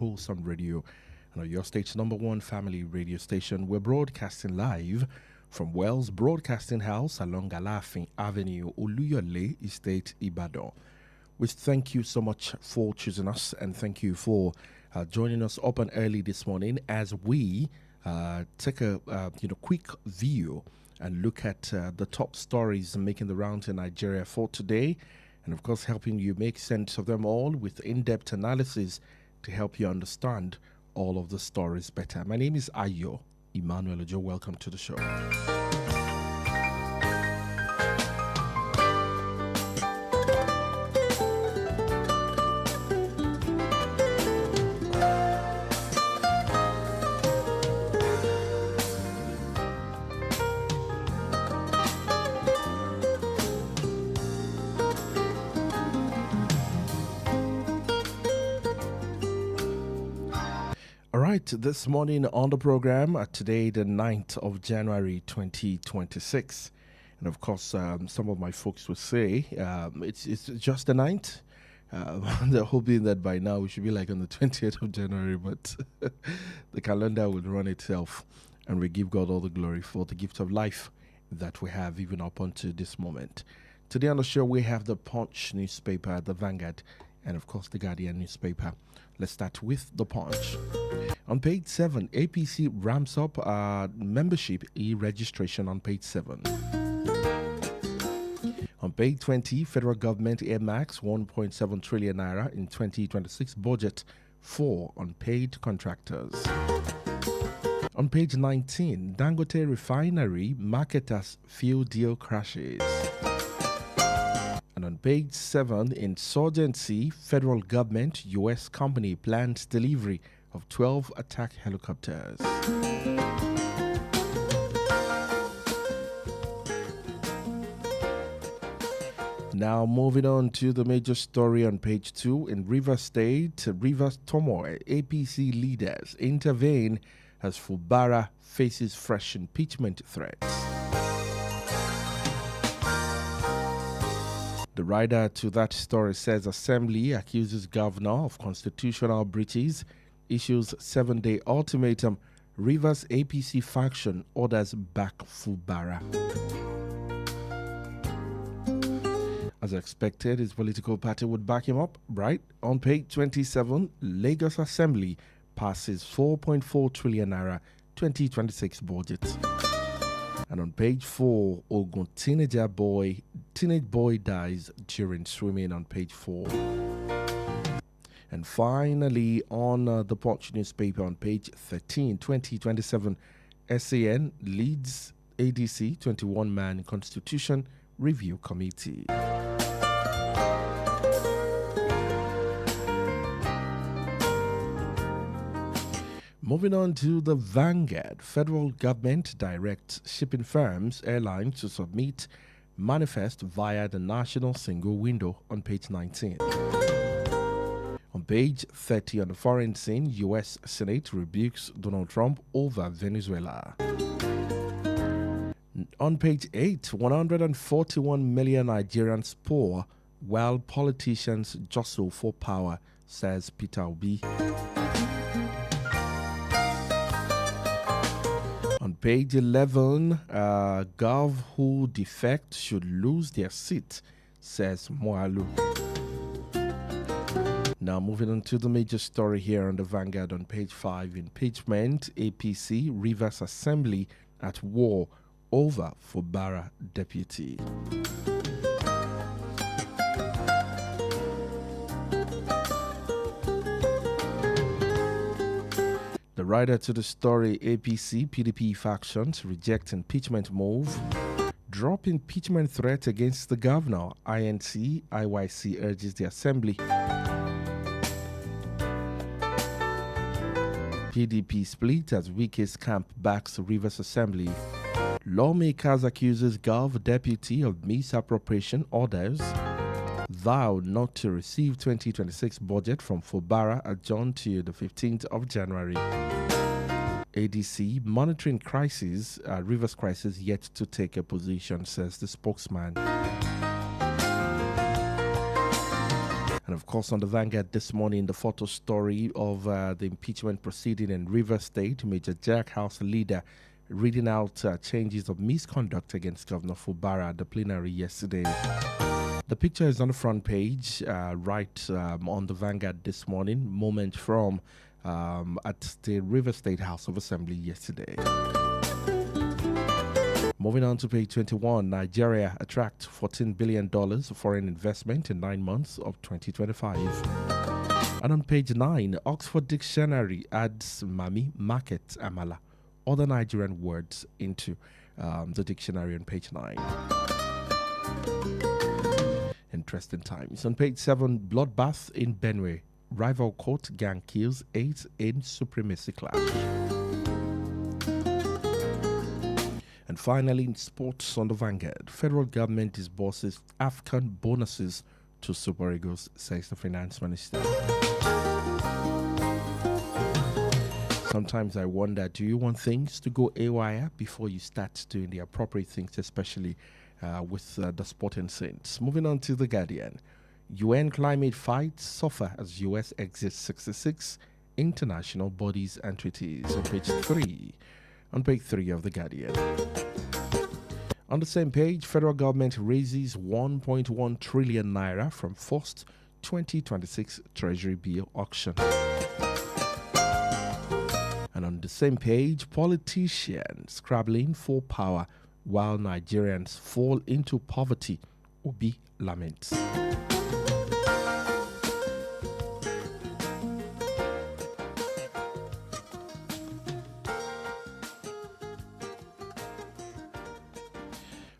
Wholesome Radio, and your state's number one family radio station. We're broadcasting live from Wells Broadcasting House along Alafin Avenue, Oluyole Estate, Ibadan. We thank you so much for choosing us, and thank you for joining us up and early this morning as we take a quick view and look at the top stories making the rounds in Nigeria for today, and of course helping you make sense of them all with in-depth analysis to help you understand all of the stories better. My name is Ayo Emmanuel-Ojo. Welcome to the show. This morning on the program, today the 9th of January 2026, and of course some of my folks would say it's just the 9th. They're hoping that by now we should be like on the 20th of January, but the calendar will run itself, and we give God all the glory for the gift of life that we have even up until this moment. Today on the show we have the Punch newspaper, the Vanguard, and of course the Guardian newspaper. Let's start with the Punch. On page 7, APC ramps up membership e-registration on page 7. On page 20, federal government earmarks 1.7 trillion naira in 2026 budget for unpaid contractors. On page 19, Dangote refinery marketers fuel deal crashes. And on page 7, insurgency, federal government, U.S. company plans delivery of 12 attack helicopters. Now moving on to the major story on page 2. In Rivers State, Rivers turmoil, APC leaders intervene as Fubara faces fresh impeachment threats. The writer to that story says Assembly accuses governor of constitutional breaches, issues 7-day ultimatum, Rivers APC faction orders back Fubara. As expected, his political party would back him up, right? On page 27, Lagos Assembly passes 4.4 trillion naira 2026 budget. And on page 4, Ogun teenage boy dies during swimming on page 4. And finally, on the Punch newspaper on page 13, 2027, SAN leads ADC 21-man Constitution Review Committee. Moving on to the Vanguard, federal government directs shipping firms, airlines to submit manifest via the national single window on page 19. On page 30 on the foreign scene, U.S. Senate rebukes Donald Trump over Venezuela. On page 8, 141 million Nigerians poor while politicians jostle for power, says Peter Obi. On page 11, Gov who defect should lose their seat, says Moalu. Now moving on to the major story here on the Vanguard on page 5, impeachment, APC, Rivers Assembly at war over Fubara deputy. The writer to the story, APC, PDP factions reject impeachment move, drop impeachment threat against the governor, INC, IYC urges the assembly. PDP split as Wike's camp backs Rivers Assembly. Lawmakers accuses Gov deputy of misappropriation, orders vow not to receive 2026 budget from Fubara adjourned to the 15th of January. ADC monitoring crisis, Rivers crisis yet to take a position, says the spokesman. And of course, on the Vanguard this morning, the photo story of the impeachment proceeding in Rivers State, Major Jack House leader reading out changes of misconduct against Governor Fubara at the plenary yesterday. The picture is on the front page, right on the Vanguard this morning, moment from at the Rivers State House of Assembly yesterday. Moving on to page 21, Nigeria attracts $14 billion of foreign investment in 9 months of 2025. And on page 9, Oxford Dictionary adds Mami, market, Amala, other Nigerian words into the dictionary on page 9. Interesting times. On page 7, bloodbath in Benue. Rival court gang kills 8 in supremacy clash. And finally, in sports on the Vanguard, federal government disburses AFCON bonuses to Super Eagles, says the finance minister. Sometimes I wonder, do you want things to go haywire before you start doing the appropriate things, especially with the sporting scenes? Moving on to The Guardian. UN climate fights suffer as US exits 66 international bodies and treaties. On page 3. On page 3 of The Guardian. On the same page, federal government raises 1.1 trillion naira from first 2026 Treasury bill auction. And on the same page, politicians scrabbling for power while Nigerians fall into poverty. Obi laments.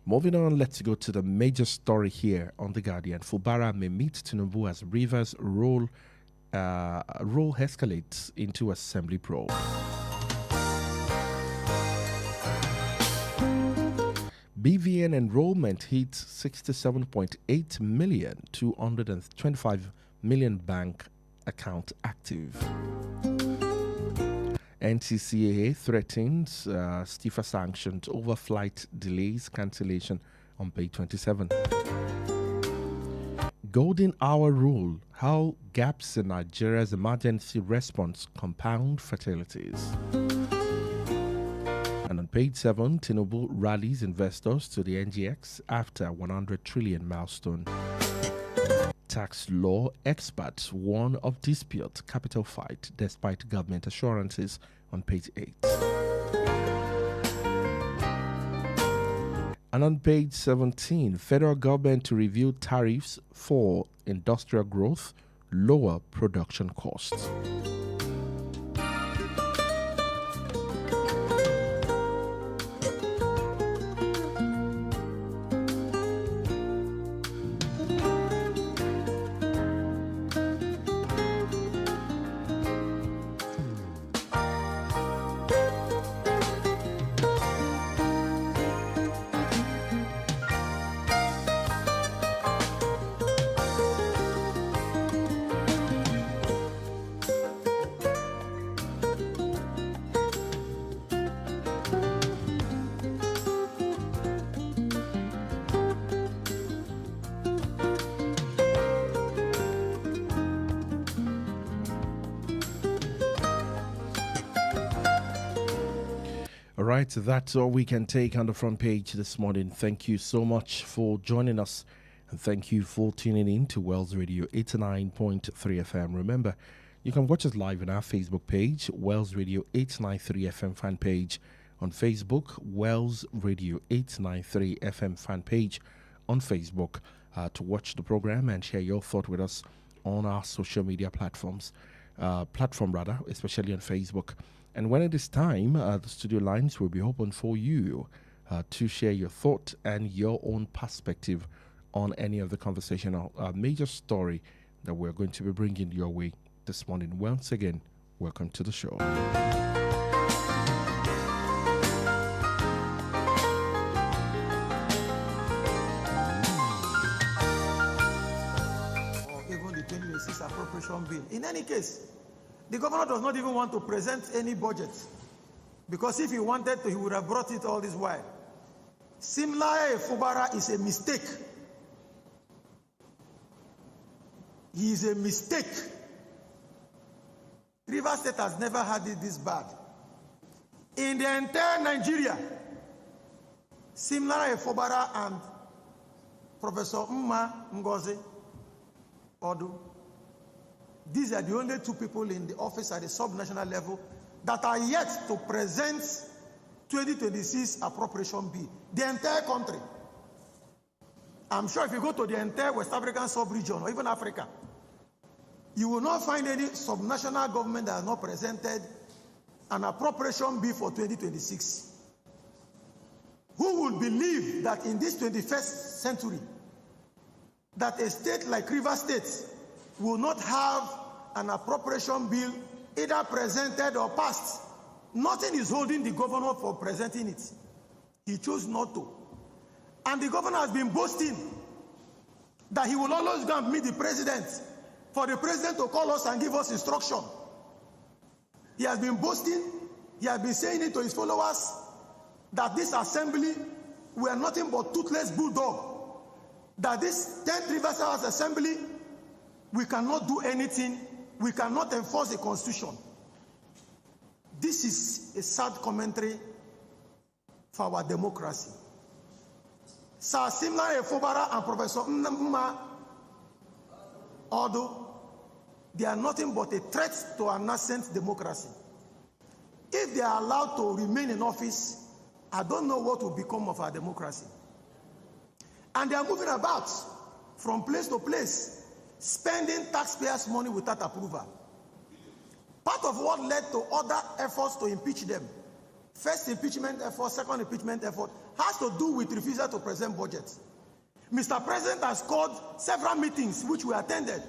Moving on, let's go to the major story here on The Guardian. Fubara may meet Tinubu as Rivers role escalates into assembly probe. BVN enrollment hits 67.8 million, 225 million bank account active. NCCAA threatens stiffer sanctions over flight delays cancellation on page 27. Golden hour rule, how gaps in Nigeria's emergency response compound fatalities. And on page 7, Tinubu rallies investors to the NGX after 100 trillion milestone. Tax law experts warn of dispute capital fight despite government assurances on page 8. And on page 17, federal government to review tariffs for industrial growth, lower production costs. All right, so that's all we can take on the front page this morning. Thank you so much for joining us, and thank you for tuning in to Wells Radio 89.3 FM. Remember, you can watch us live on our Facebook page, Wells Radio 893 FM fan page on Facebook, Wells Radio 893 FM fan page on Facebook, to watch the program and share your thought with us on our social media platforms, especially on Facebook. And when it is time, the studio lines will be open for you to share your thought and your own perspective on any of the conversation or major story that we're going to be bringing your way this morning. Once again, welcome to the show. Or even the 2026 appropriation bill. In any case, the governor does not even want to present any budget, because if he wanted to, he would have brought it all this while. Simla Fubara is a mistake. He is a mistake. Rivers State has never had it this bad. In the entire Nigeria, Simlara Efobara and Professor Ngozi Odu, these are the only two people in the office at the sub-national level that are yet to present 2026 appropriation bill. The entire country. I'm sure if you go to the entire West African sub-region or even Africa, you will not find any sub-national government that has not presented an appropriation bill for 2026. Who would believe that in this 21st century, that a state like Rivers State will not have an appropriation bill either presented or passed? Nothing is holding the governor for presenting it. He chose not to. And the governor has been boasting that he will always go and meet the president for the president to call us and give us instruction. He has been boasting, he has been saying it to his followers that this assembly were nothing but toothless bulldog. That this 10th Rivers House Assembly, we cannot do anything, we cannot enforce the constitution. This is a sad commentary for our democracy. Sir Simla Efobara and Professor Odu, they are nothing but a threat to our nascent democracy. If they are allowed to remain in office, I don't know what will become of our democracy. And they are moving about from place to place, spending taxpayers' money without approval. Part of what led to other efforts to impeach them, first impeachment effort, second impeachment effort, has to do with refusal to present budget. Mr. President has called several meetings which we attended.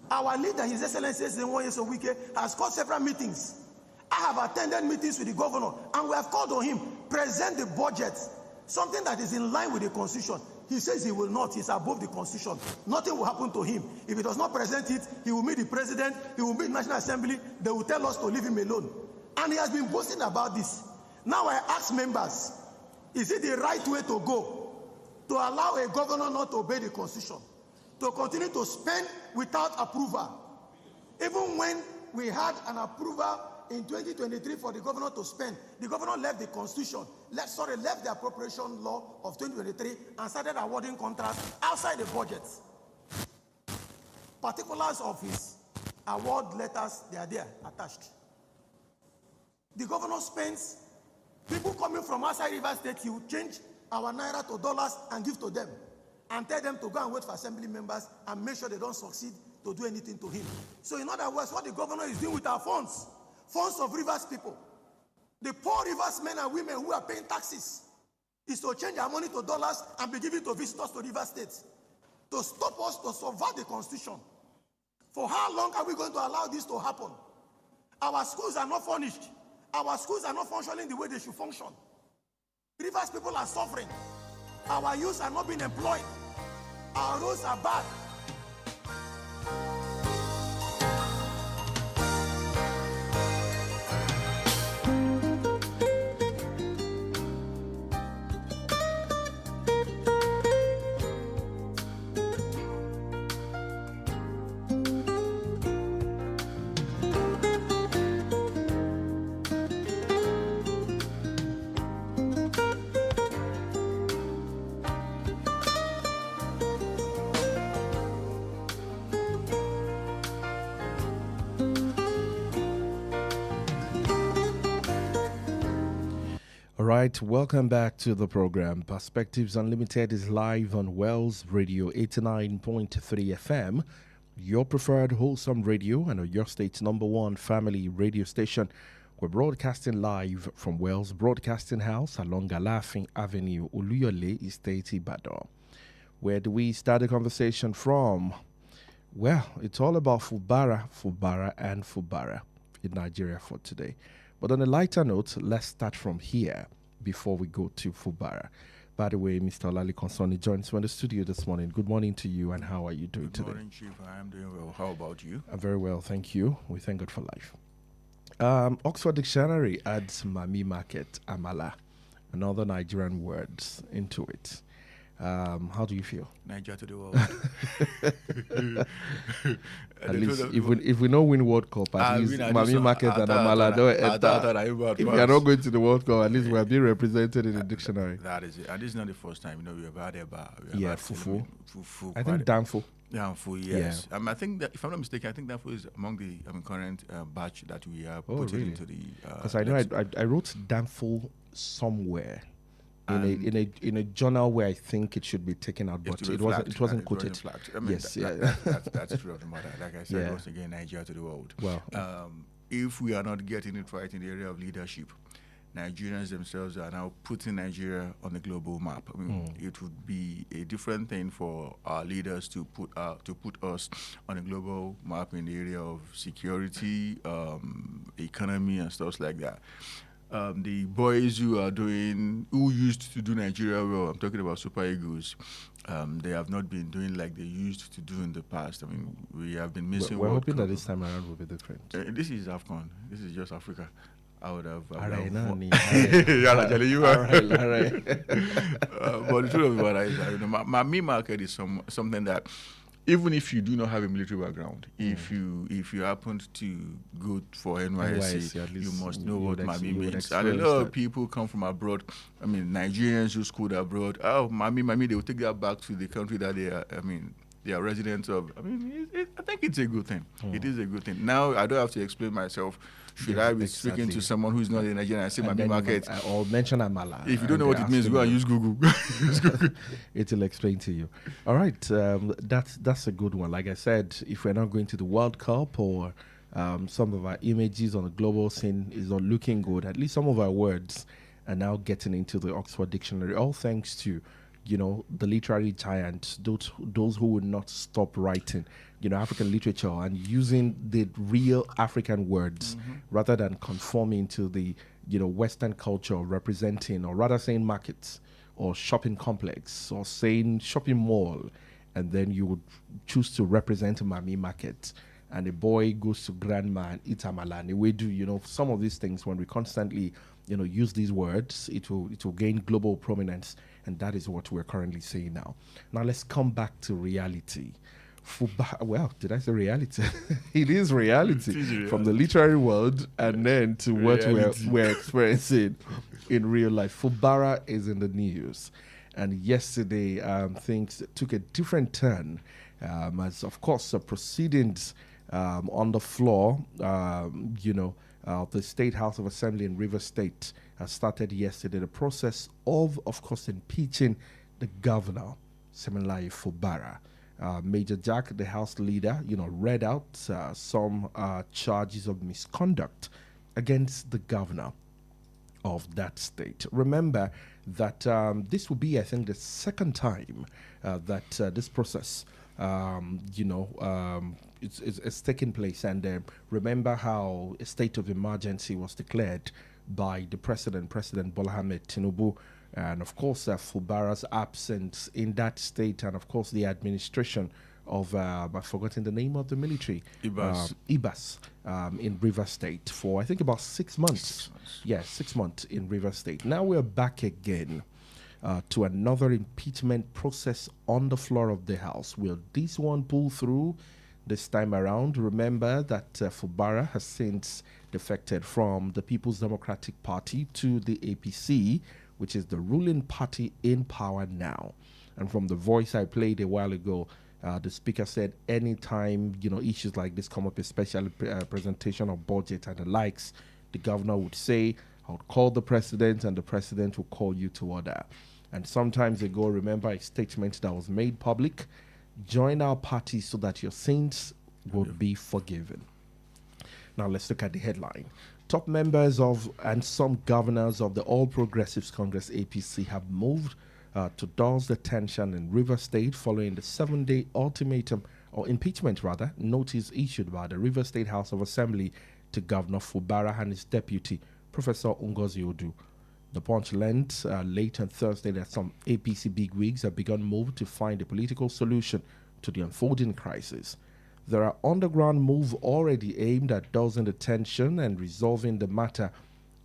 Our leader, His Excellency Wike, has called several meetings. I have attended meetings with the governor, and we have called on him, present the budget, something that is in line with the constitution. He says he will not. He's above the constitution. Nothing will happen to him. If he does not present it, he will meet the president, he will meet the National Assembly, they will tell us to leave him alone. And he has been boasting about this. Now I ask members, is it the right way to go to allow a governor not to obey the constitution, to continue to spend without approval? Even when we had an approval in 2023 for the governor to spend, the governor left the constitution, left the appropriation law of 2023 and started awarding contracts outside the budget. Particulars of his award letters, they are there attached. The governor spends, people coming from outside Rivers State, he will change our naira to dollars and give to them and tell them to go and wait for assembly members and make sure they don't succeed to do anything to him. So in other words, what the governor is doing with our funds of Rivers people, the poor Rivers men and women who are paying taxes, is to change our money to dollars and be given to visitors to Rivers State to stop us to subvert the constitution. For how long are we going to allow this to happen? Our schools are not furnished. Our schools are not functioning the way they should function. Rivers people are suffering. Our youths are not being employed. Our roads are bad. All right, welcome back to the program. Perspectives Unlimited is live on Wells Radio 89.3 FM, your preferred wholesome radio and your state's #1 family radio station. We're broadcasting live from Wells Broadcasting House along Alafin Avenue, Oluyole Estate, Ibadan. Where do we start the conversation from? Well, it's all about Fubara in Nigeria for today. But on a lighter note, let's start from here before we go to Fubara. By the way, Mr. Olali Konsoni joins me in the studio this morning. Good morning to you, and how are you doing today? Good morning, Chief. I am doing well. How about you? I'm very well, thank you. We thank God for life. Oxford Dictionary adds Mami Market, Amala, and other Nigerian words into it. How do you feel? Nigeria to the world. At least if we don't win World Cup, at least Mami Market and Amala don't enter. If we are not going to the World Cup, at least we are being represented in the dictionary. That is it. And this is not the first time, we have had Fufu. Fufu. I think Danfo. Danfo, yes. Yeah. I think that, if I'm not mistaken, I think Danfo is among the current batch that we are putting into the. Because I know I wrote Danfo somewhere. In a journal where I think it should be taken out, but it wasn't quoted. That's true of the matter. Like I said, once again, Nigeria to the world. Well, if we are not getting it right in the area of leadership, Nigerians themselves are now putting Nigeria on the global map. It would be a different thing for our leaders to put us on a global map in the area of security, economy, and stuff like that. The boys who used to do Nigeria well, I'm talking about Super Eagles, they have not been doing like they used to do in the past. We have been missing. We're hoping that this time around will be different. This is AFCON. This is just Africa. I would have. All right. But the truth of the matter is, my main market is something that, even if you do not have a military background, if you happen to go for NYSC, you must know what Mami means. And a lot of people come from abroad. Nigerians who schooled abroad. Oh, Mami, they will take that back to the country that they are. They are residents of. I think it's a good thing. It is a good thing. Now I don't have to explain myself. Should I be speaking to someone who is not in Nigeria and say Mami Market? Or mention Amala. If you don't know what it means, go and use Google. It will explain to you. All right, that's a good one. Like I said, if we're not going to the World Cup or some of our images on the global scene is not looking good, at least some of our words are now getting into the Oxford Dictionary. All thanks to the literary giants, those who would not stop writing, African literature and using the real African words rather than conforming to the, Western culture representing, or rather saying markets or shopping complex or saying shopping mall. And then you would choose to represent Mami Market. And a boy goes to grandma and eat amala. And we do, some of these things, when we constantly, use these words, it will gain global prominence. And that is what we're currently seeing now. Now let's come back to reality. Well, did I say reality? It is reality from the literary world and then to what we're experiencing in real life. Fubara is in the news. And yesterday, things took a different turn as, of course, proceedings on the floor, the State House of Assembly in Rivers State started yesterday the process of course, impeaching the governor, Siminalayi Fubara. Major Jack, the House leader, read out some charges of misconduct against the governor of that state. Remember that this will be, I think, the second time that this process, it's taking place. And remember how a state of emergency was declared by the President Bola Ahmed Tinubu, and of course Fubara's absence in that state, and of course the administration of I've forgotten the name of the military, IBAS, in River State for I think about 6 months. 6 months in River State. Now we're back again to another impeachment process on the floor of the House. Will this one pull through this time around? Remember that Fubara has since defected from the People's Democratic Party to the APC, which is the ruling party in power now. And from the voice I played a while ago, the speaker said anytime issues like this come up, especially presentation of budget and the likes, the governor would say, I would call the president and the president will call you to order. And sometimes ago, remember a statement that was made public: join our party so that your sins would be forgiven. Now let's look at the headline. Top members of and some governors of the All Progressives Congress APC have moved to douse the tension in River State following the 7-day ultimatum, or impeachment rather, notice issued by the River State House of Assembly to Governor Fubara and his deputy, Professor Ngozi Odu. The Punch learned late on Thursday that some APC bigwigs have begun move to find a political solution to the unfolding crisis. There are underground moves already aimed at dousing the tension and resolving the matter.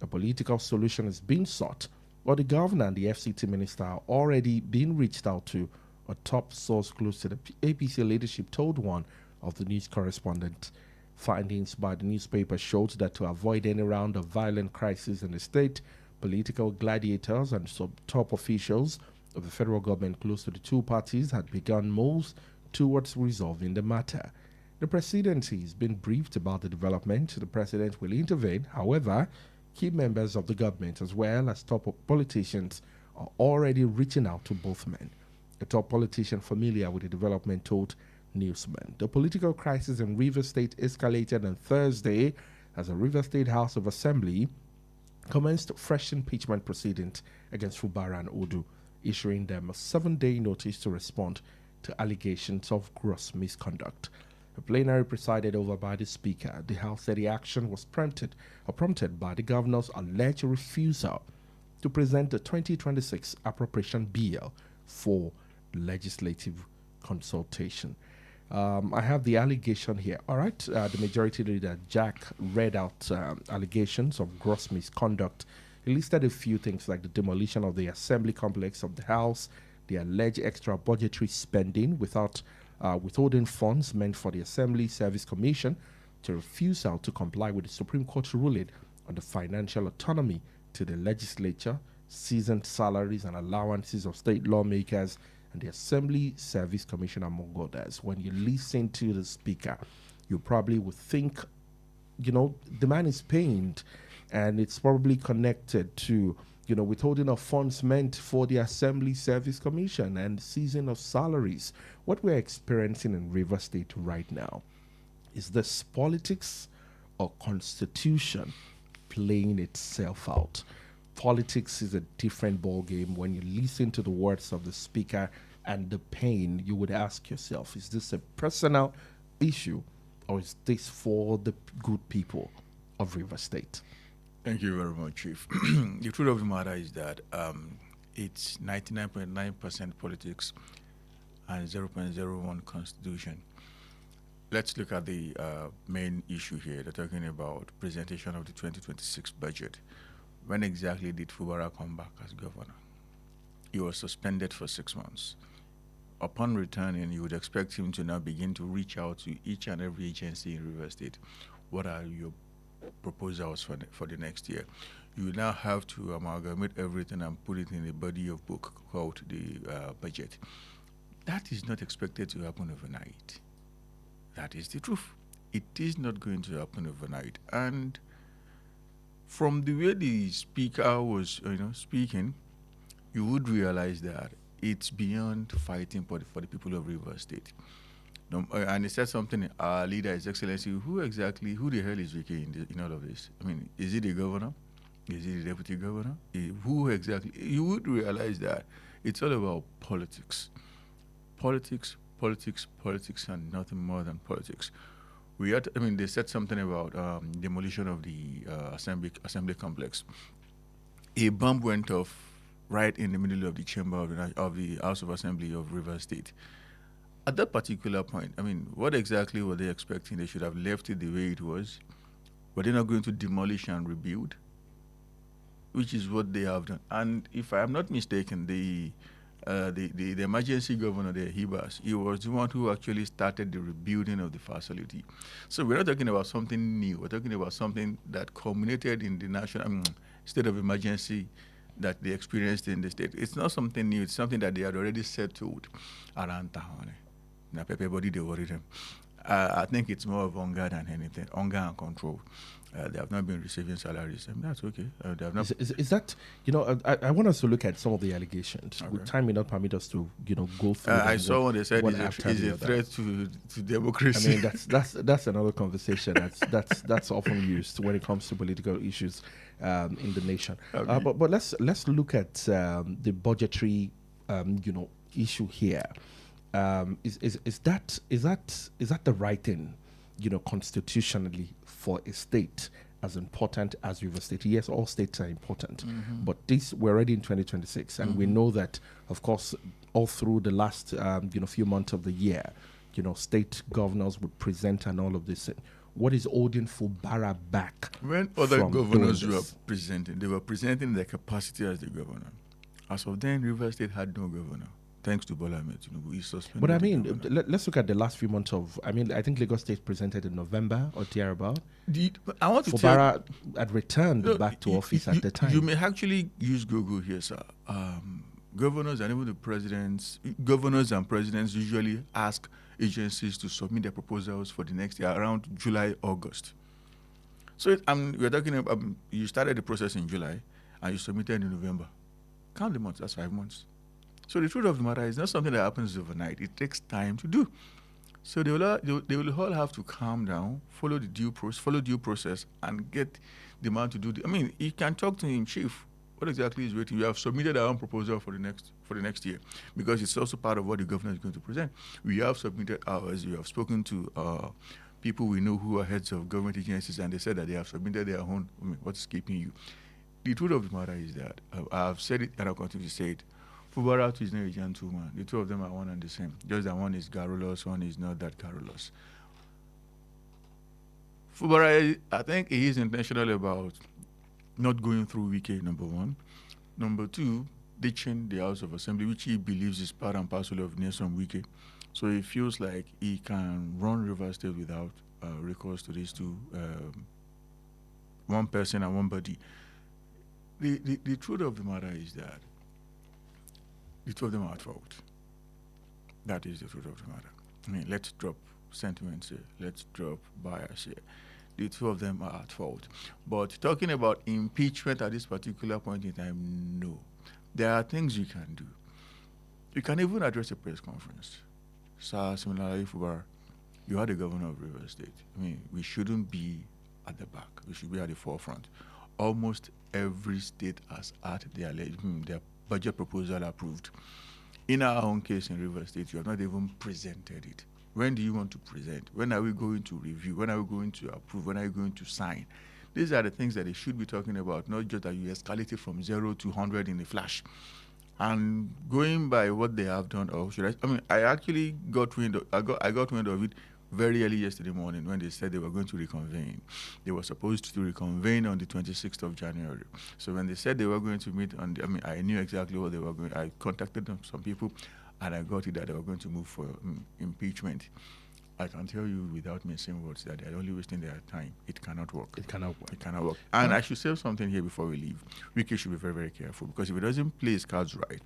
A political solution is being sought Well, the governor and the FCT minister are already being reached out to. A top source close to the APC leadership told one of the news correspondents. Findings by the newspaper showed that to avoid any round of violent crisis in the state, political gladiators and top officials of the federal government close to the two parties had begun moves towards resolving the matter. The presidency has been briefed about the development. The president will intervene. However, key members of the government as well as top politicians are already reaching out to both men. A top politician familiar with the development told newsmen. The political crisis in Rivers State escalated on Thursday as the Rivers State House of Assembly commenced fresh impeachment proceedings against Fubara and Odu, issuing them a 7-day notice to respond to allegations of gross misconduct. A plenary presided over by the Speaker. The House said the action was prompted by the governor's alleged refusal to present the 2026 appropriation bill for legislative consultation. I have the allegation here. All right. The majority leader, Jack, read out allegations of gross misconduct. He listed a few things like the demolition of the assembly complex of the House, the alleged extra budgetary spending without withholding funds meant for the Assembly Service Commission, to refusal to comply with the Supreme Court's ruling on the financial autonomy to the legislature, seasoned salaries and allowances of state lawmakers, and the Assembly Service Commission, among others. When you listen to the Speaker, you probably would think, the man is pained, and it's probably connected to, withholding of funds meant for the Assembly Service Commission and season of salaries. What we're experiencing in Rivers State right now, is this politics or constitution playing itself out? Politics is a different ballgame. When you listen to the words of the Speaker and the pain, you would ask yourself, is this a personal issue or is this for the good people of Rivers State? Thank you very much, Chief. The truth of the matter is that it's 99.9% politics and 0.01 constitution. Let's look at the main issue here. They're talking about presentation of the 2026 budget. When exactly did Fubara come back as governor? He was suspended for 6 months. Upon returning, you would expect him to now begin to reach out to each and every agency in Rivers State. What are your proposals for the next year? You now have to amalgamate everything and put it in a body of book called the budget. That is not expected to happen overnight. That is the truth. It is not going to happen overnight. And from the way the Speaker was, speaking, you would realize that it's beyond fighting for the people of Rivers State. And he said something, our leader, His Excellency, who the hell is Vicky in all of this? I mean, is it the governor? Is it the deputy governor? Who exactly? You would realize that it's all about politics. Politics, and nothing more than politics. They said something about demolition of the assembly complex. A bomb went off right in the middle of the chamber of the House of Assembly of Rivers State. At that particular point, what exactly were they expecting? They should have left it the way it was. Were they not going to demolish and rebuild? Which is what they have done. And if I am not mistaken, the emergency governor there, Hibas, he was the one who actually started the rebuilding of the facility. So we're not talking about something new. We're talking about something that culminated in the national state of emergency that they experienced in the state. It's not something new. It's something that they had already settled around town. Now, everybody, they worry them. I think it's more of hunger than anything, hunger and control. They have not been receiving salaries, and that's okay. They have not. Is that, I want us to look at some of the allegations. Okay. Would time may not permit us to, go through. I saw what they said is a threat to democracy. That's another conversation. That's often used when it comes to political issues in the nation. Okay. But let's look at the budgetary, issue here. Is that the right thing, constitutionally for a state as important as Rivers State? Yes, all states are important, but we're already in 2026, and we know that, of course, all through the last few months of the year, state governors would present and all of this. What is holding Fubara back? When other from governors doing were this? presenting, they were presenting their capacity as the governor. As of then, River State had no governor. Thanks to Bola Ahmed Tinubu, he suspended But I the mean, governor. let's look at the last few months of. I mean, I think Lagos State presented in November or thereabout. I want to tell Fubara had returned No, back to office you- at the time. You may actually use Google here, sir. Governors and even the governors and presidents usually ask agencies to submit their proposals for the next year around July, August. So we're talking about you started the process in July and you submitted in November. Count the months, that's 5 months. So the truth of the matter is not something that happens overnight. It takes time to do. So they will all have to calm down, follow due process, and get the man to do the. I mean, you can talk to him, chief. What exactly is waiting? You have submitted our own proposal for the next year, because it's also part of what the governor is going to present. We have submitted ours. We have spoken to people we know who are heads of government agencies, and they said that they have submitted their own. I mean, what's keeping you? The truth of the matter is that I've said it and I'll continue to say it. Fubara is not a gentleman. The two of them are one and the same. Just that one is garrulous, one is not that garrulous. Fubara, I think he is intentional about not going through Wike, number one. Number two, ditching the House of Assembly, which he believes is part and parcel of Nelson Wike. So he feels like he can run River State without recourse to these two, one person and one body. The truth of the matter is that the two of them are at fault. That is the truth of the matter. I mean, let's drop sentiments here. Let's drop bias here. The two of them are at fault. But talking about impeachment at this particular point in time, no. There are things you can do. You can even address a press conference. Sir, similarly, Fubara, you are the governor of River State. I mean, we shouldn't be at the back. We should be at the forefront. Almost every state has had their budget proposal approved. In our own case in River State, you have not even presented it. When do you want to present? When are we going to review? When are we going to approve? When are you going to sign? These are the things that they should be talking about, not just that you escalate it from 0 to 100 in a flash. And going by what they have done, or should I actually got wind of it very early yesterday morning when they said they were going to reconvene. They were supposed to reconvene on the 26th of January. So when they said they were going to meet I knew exactly what they were going. I contacted some people, and I got it that they were going to move for impeachment. I can tell you without missing words that they're only wasting their time. It cannot work. It cannot work. It cannot work. And I should say something here before we leave. Wike should be very, very careful, because if he doesn't play his cards right,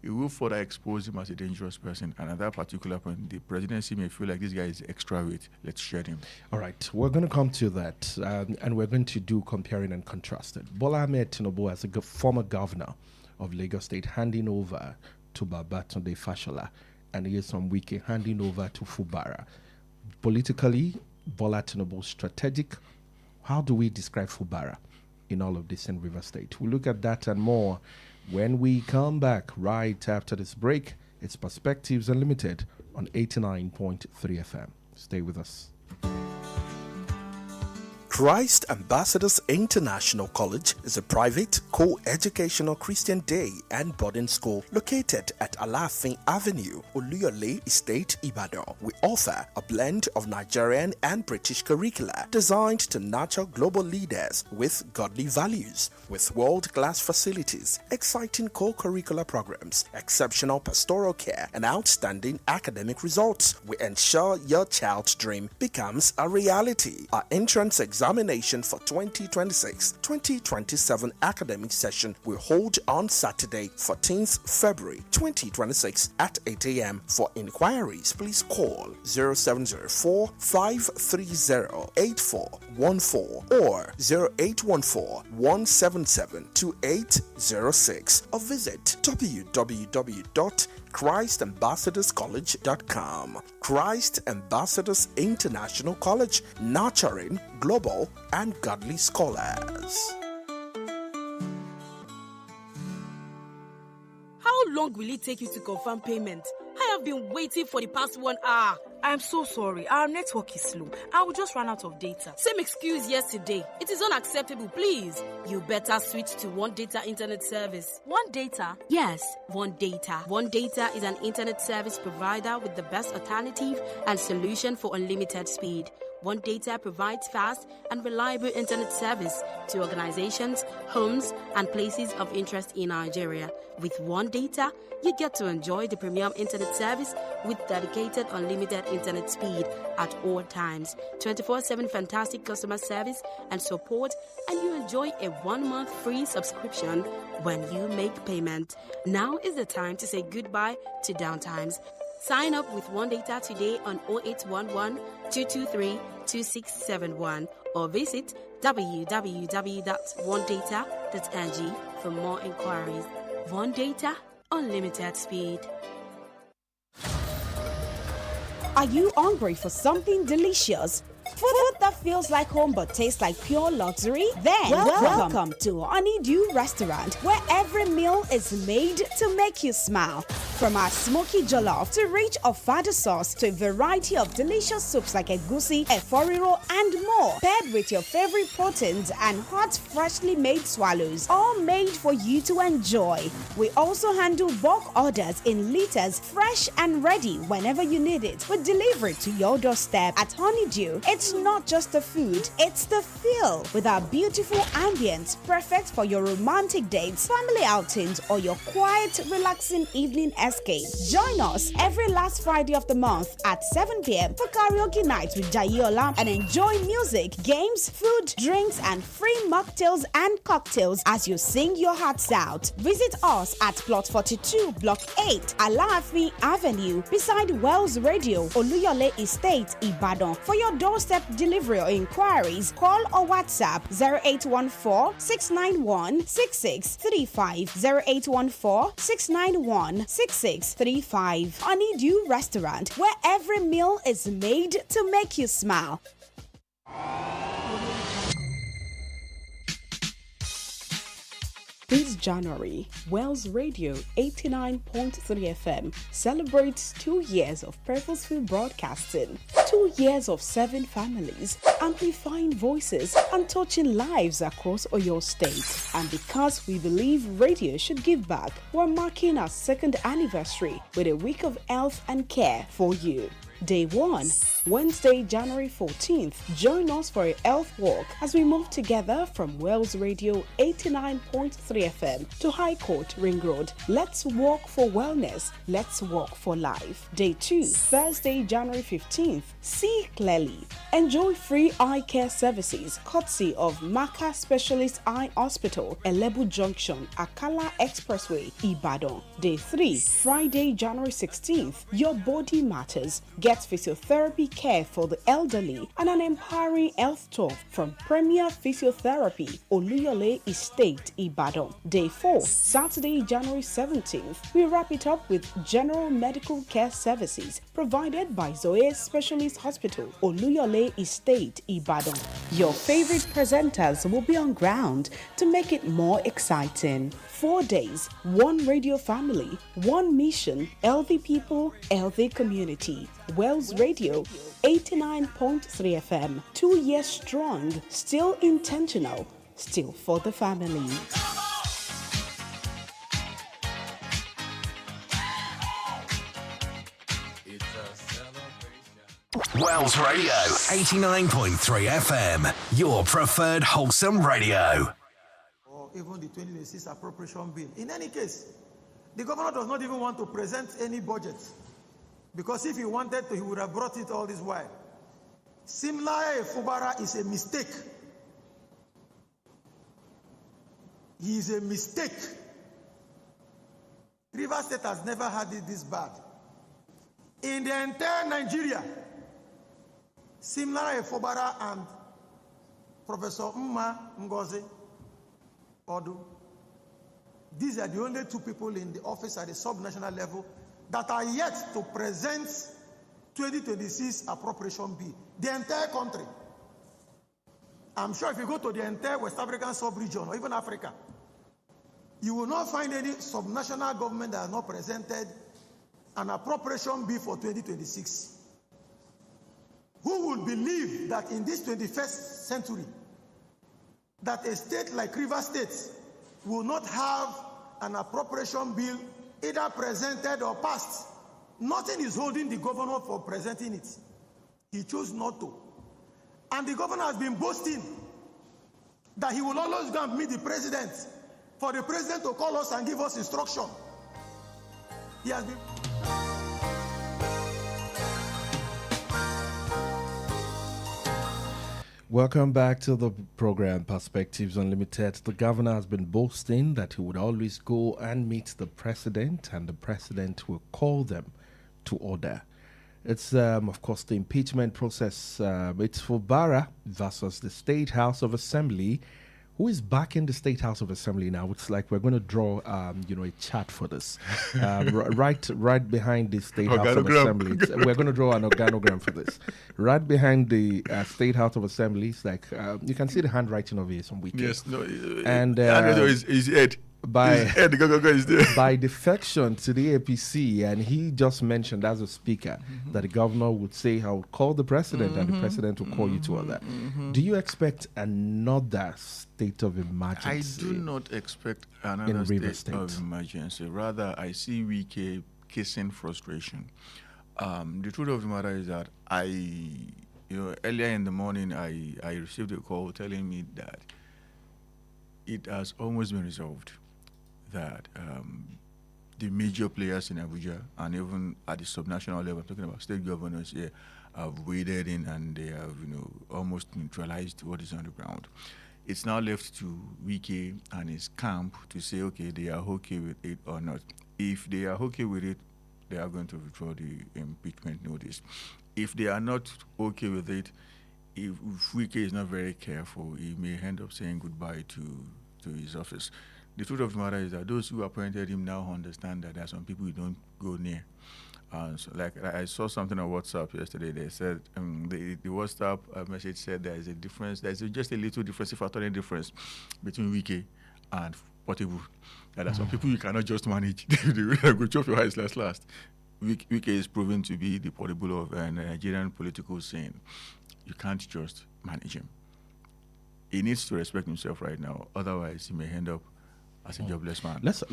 it will further expose him as a dangerous person. And at that particular point, the presidency may feel like this guy is extra weight. Let's shed him. All right, we're going to come to that, and we're going to do comparing and contrasting. Bola Ahmed Tinubu, as a former governor of Lagos State, handing over to Babatunde Fashola, and Nyesom Wike handing over to Fubara. Politically, Bola Tinubu strategic. How do we describe Fubara in all of this in River State? We'll look at that and more when we come back right after this break. It's Perspectives Unlimited on 89.3 FM. Stay with us. Christ Ambassadors International College is a private, co-educational Christian day and boarding school located at Alafin Avenue, Oluyole Estate, Ibadan. We offer a blend of Nigerian and British curricula designed to nurture global leaders with godly values. With world-class facilities, exciting co-curricular programs, exceptional pastoral care, and outstanding academic results, we ensure your child's dream becomes a reality. Our entrance examination for 2026-2027 academic session will hold on Saturday, 14th February 2026 at 8 a.m. For inquiries, please call 0704 530 8414 or 0814 177 2806 or visit www.christambassadorscollege.com. Christ Ambassadors International College, nurturing global and godly scholars. How long will it take you to confirm payment? I have been waiting for the past 1 hour. I'm so sorry. Our network is slow. I will just run out of data. Same excuse yesterday. It is unacceptable, please. You better switch to One Data Internet Service. One Data? Yes, One Data. One Data is an internet service provider with the best alternative and solution for unlimited speed. One Data provides fast and reliable internet service to organizations, homes, and places of interest in Nigeria. With One Data, you get to enjoy the premium internet service with dedicated unlimited internet speed at all times, 24/7 fantastic customer service and support, and you enjoy a 1-month free subscription when you make payment. Now is the time to say goodbye to downtimes. Sign up with One Data today on 0811 223 2671 or visit www.onedata.ng for more inquiries. One Data, unlimited speed. Are you hungry for something delicious? Food that feels like home but tastes like pure luxury? Then welcome to Honeydew Restaurant, where every meal is made to make you smile. From our smoky jollof to rich ofada sauce to a variety of delicious soups like egusi, eforiro, and more, paired with your favorite proteins and hot, freshly made swallows, all made for you to enjoy. We also handle bulk orders in liters, fresh and ready whenever you need it. We deliver it to your doorstep. At Honeydew, it's not just the food, it's the feel. With our beautiful ambience, perfect for your romantic dates, family outings, or your quiet, relaxing evening escape. Join us every last Friday of the month at 7 p.m. for karaoke night with Jayola and enjoy music, games, food, drinks, and free mocktails and cocktails as you sing your hearts out. Visit us at Plot 42, Block 8, Alaafin Avenue, beside Wells Radio, Oluyole Estate, Ibadan. For your doorstep delivery or inquiries, call or WhatsApp 0814-691-6635, 0814-691-6635. Honeydew Restaurant, where every meal is made to make you smile. This January, Wells Radio 89.3 FM celebrates 2 years of purposeful broadcasting, 2 years of serving families, amplifying voices, and touching lives across Oyo State. And because we believe radio should give back, we're marking our 2nd anniversary with a week of health and care for you. Day 1, Wednesday, January 14th. Join us for a health walk as we move together from Wells Radio 89.3 FM to High Court Ring Road. Let's walk for wellness. Let's walk for life. Day 2, Thursday, January 15th. See clearly. Enjoy free eye care services courtesy of Maka Specialist Eye Hospital, Elebu Junction, Akala Expressway, Ibadan. Day 3, Friday, January 16th. Your body matters. Get physiotherapy care for the elderly and an empowering health talk from Premier Physiotherapy, Oluyole Estate, Ibadan. Day 4, Saturday, January 17th. We wrap it up with general medical care services provided by Zoe Specialist Hospital, Oluyole Estate, Ibadan. Your favorite presenters will be on ground to make it more exciting. 4 days, one radio family, one mission, healthy people, healthy community. Wells Radio 89.3 FM, 2 years strong, still intentional, still for the family. Wells Radio 89.3 FM, your preferred wholesome radio. Or even the 2026 appropriation bill. In any case, the governor does not even want to present any budget. Because if he wanted to, he would have brought it all this while. Simla Fubara is a mistake. He is a mistake. Rivers State has never had it this bad. In the entire Nigeria, Simla Fubara and Professor Emmanuel-Ojo, these are the only two people in the office at the sub-national level that are yet to present 2026 appropriation bill. The entire country. I'm sure if you go to the entire West African sub-region or even Africa, you will not find any subnational government that has not presented an appropriation bill for 2026. Who would believe that in this 21st century, that a state like Rivers State will not have an appropriation bill either presented or passed? Nothing is holding the governor for presenting it. He chose not to. And the governor has been boasting that he will always go and meet the president for the president to call us and give us instruction. He has been... Welcome back to the program Perspectives Unlimited. The governor has been boasting that he would always go and meet the president and the president will call them to order. It's, of course, the impeachment process. It's Fubara versus the State House of Assembly. Who is back in the State House of Assembly now? It's like we're going to draw, a chart for this. Right behind the State House of Assembly. We're going to draw an organogram for this. Right behind the State House of Assembly, it's like you can see the handwriting of it some weekend. Yes, no, and his head. By By defection to the APC, and he just mentioned as a speaker that the governor would say, "I would call the president," and the president will call you to order. Do you expect another state of emergency? I do not expect another state of emergency. Rather, I see Wike kissing frustration. The truth of the matter is that earlier in the morning, I received a call telling me that it has almost been resolved that the major players in Abuja and even at the subnational level, I'm talking about state governors here, have waded in and they have, almost neutralized what is on the ground. It's now left to Wike and his camp to say, okay, they are okay with it or not. If they are okay with it, they are going to withdraw the impeachment notice. If they are not okay with it, if Wike is not very careful, he may end up saying goodbye to his office. The truth of the matter is that those who appointed him now understand that there are some people you don't go near. So like I saw something on WhatsApp yesterday. They said the WhatsApp message said there is a difference. There's just a little difference, if at all any difference, between Wike and Portable. There are some people you cannot just manage. They will go chop your eyes last. Wike is proven to be the Portable of Nigerian political scene. You can't just manage him. He needs to respect himself right now. Otherwise, he may end up as a jobless man. Let's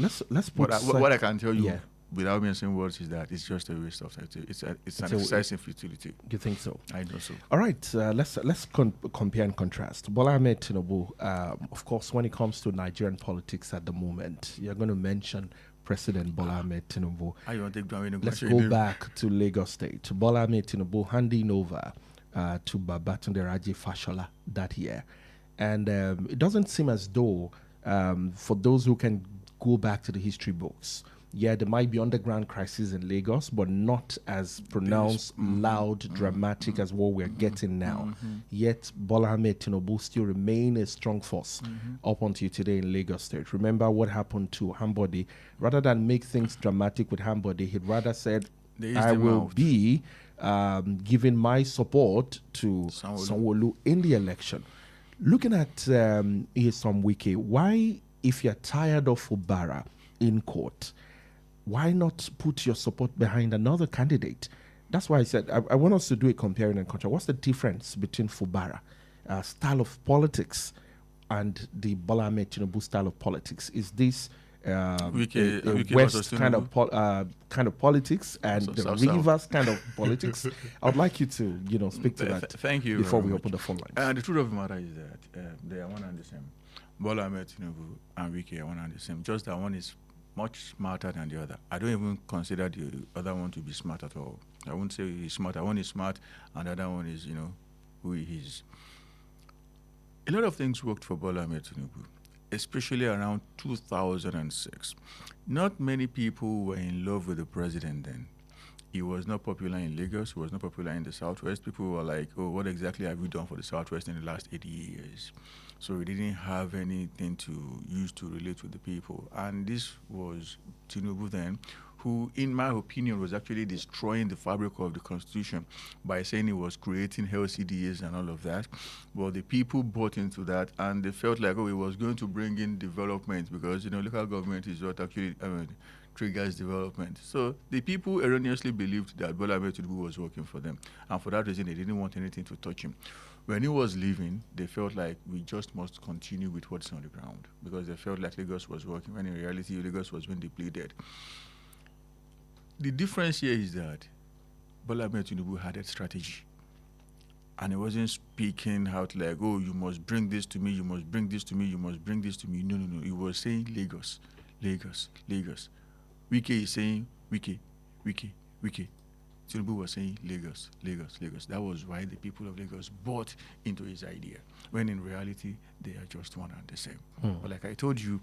put what I can tell you, without mentioning words, is that it's just a waste of time. It's an exercise in futility. You think so? I know so. All right, let's compare and contrast. Bola Ahmed Tinubu, of course, when it comes to Nigerian politics at the moment, you're going to mention President Bola Ahmed Tinubu. Let's go back to Lagos State. Bola Ahmed Tinubu handing over to Babatunde Raji Fashola that year. And it doesn't seem as though, for those who can go back to the history books, there might be underground crisis in Lagos, but not as pronounced, loud, dramatic as what we're getting now. Yet, Bola Ahmed Tinubu still remain a strong force up until today in Lagos State. Remember what happened to Hambody. Rather than make things dramatic with Hambody, he'd rather said, I will be giving my support to Sanwo-Olu in the election. Looking at Nyesom Wike, why, if you're tired of Fubara in court, why not put your support behind another candidate? That's why I said I want us to do a comparing and contrast. What's the difference between Fubara style of politics and the Bola Ahmed Tinubu style of politics? Is this a West kind of politics and the Rivers kind of politics? I would like you to speak to that. Thank you before we open the phone lines. The truth of the matter is that they are one and the same. Bola Ahmed Tinubu and Wike are one and the same. Just that one is much smarter than the other. I don't even consider the other one to be smart at all. I wouldn't say he's smart. One is smart, and the other one is, who he is. A lot of things worked for Bola Ahmed Tinubu, especially around 2006. Not many people were in love with the president then. He was not popular in Lagos. He was not popular in the Southwest. People were like, oh, what exactly have you done for the Southwest in the last 80 years? So we didn't have anything to use to relate with the people. And this was Tinubu then, who, in my opinion, was actually destroying the fabric of the Constitution by saying he was creating LCDs and all of that. But the people bought into that, and they felt like, oh, he was going to bring in development because, local government is what actually triggers development. So the people erroneously believed that Bola Ahmed Tinubu was working for them. And for that reason, they didn't want anything to touch him. When he was leaving, they felt like we just must continue with what's on the ground because they felt like Lagos was working, when in reality, Lagos was being depleted. The difference here is that Bola Ahmed Tinubu had a strategy. And he wasn't speaking out like, oh, you must bring this to me, you must bring this to me, you must bring this to me. No, no, no. He was saying Lagos, Lagos, Lagos. Wike is saying Wike, Wike, Wike. Tinubu was saying Lagos, Lagos, Lagos. That was why the people of Lagos bought into his idea, when in reality, they are just one and the same. But like I told you,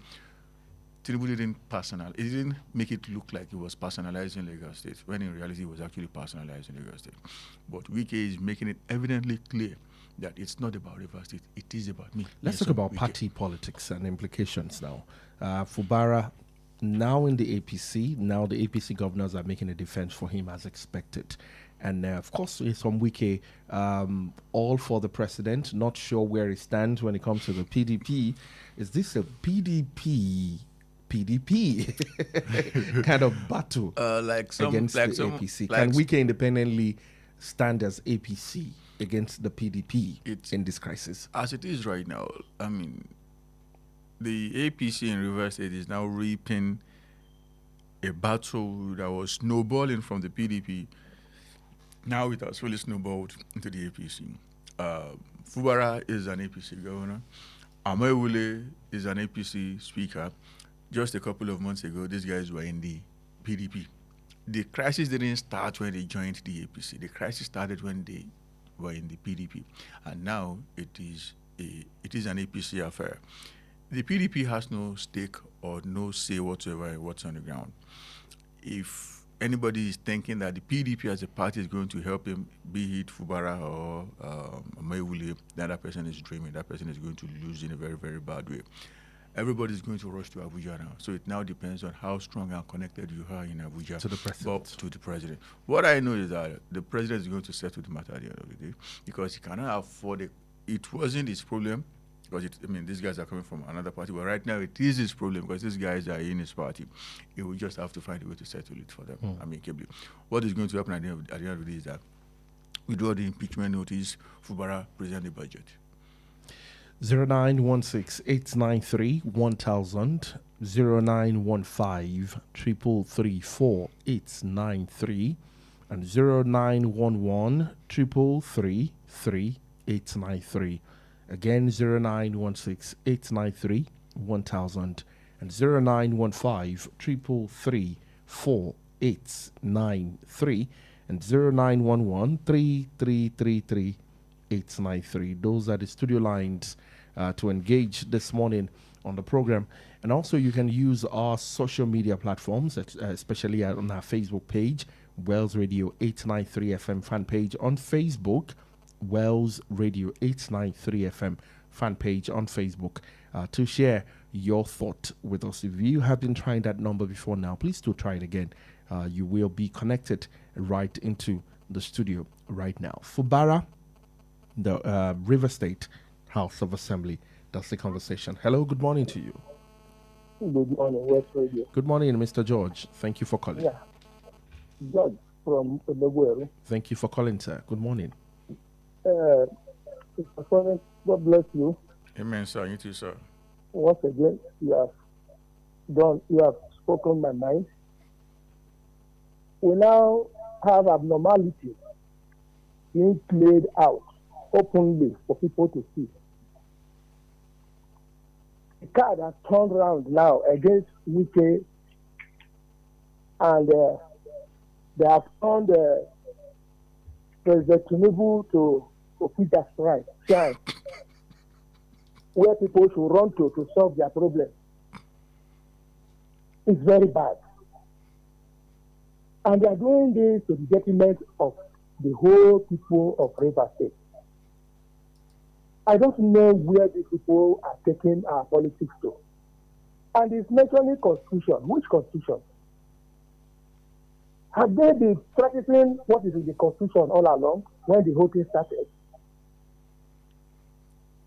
Tinubu didn't it didn't make it look like it was personalizing Lagos State, when in reality it was actually personalizing Lagos State. But Wike is making it evidently clear that it's not about Rivers State, it is about me. Let's Yes, talk about Wike. party politics and implications now. Fubara, now in the APC, now the APC governors are making a defense for him as expected. And of course, it's from Wike, all for the president, not sure where he stands when it comes to the PDP. Is this a PDP kind of battle against the APC? Can Wike independently stand as APC against the PDP in this crisis? As it is right now, I mean, the APC in Rivers State is now reaping a battle that was snowballing from the PDP. Now it has really snowballed into the APC. Fubara is an APC governor. Ayo is an APC speaker. Just a couple of months ago, these guys were in the PDP. The crisis didn't start when they joined the APC. The crisis started when they were in the PDP. And now it is an APC affair. The PDP has no stake or no say whatsoever in what's on the ground. If anybody is thinking that the PDP as a party is going to help him, be it Fubara or Ayo, then that person is dreaming. That person is going to lose in a very, very bad way. Everybody is going to rush to Abuja now. So it now depends on how strong and connected you are in Abuja. To the president. To the president. What I know is that the president is going to settle the matter at the end of the day, because he cannot afford it. It wasn't his problem, because these guys are coming from another party, but right now it is his problem because these guys are in his party. He will just have to find a way to settle it for them. What is going to happen at the end of the day is that with all the impeachment notice, Fubara present the budget. 0916-893-1000, 0915-333-4893, and 0911-333-3893. Again, 0916-893-1000 and 0915-333-4893 and 0911-333-3893. Those are the studio lines to engage this morning on the program. And also you can use our social media platforms, especially on our Facebook page, Wells Radio 893 FM fan page on Facebook, Wells Radio 893 FM fan page on Facebook, to share your thought with us. If you have been trying that number before now, please do try it again. You will be connected right into the studio right now. Fubara, the River State House of Assembly, that's the conversation. Hello, good morning to you. Good morning, West Radio. Good morning, Mr. George. Thank you for calling. Yeah, George from Olegwere. Thank you for calling, sir. Good morning. God bless you. Amen, sir. You too, sir. Once again, you have spoken my mind. We now have abnormality being played out openly for people to see. The card has turned around now against Wike, and they have turned President Tinubu to Peter's right, where people should run to solve their problems. It's very bad. And they are doing this to the detriment of the whole people of Rivers State. I don't know where these people are taking our politics to. And it's mentioning constitution. Which constitution? Have they been practicing what is in the constitution all along when the whole thing started?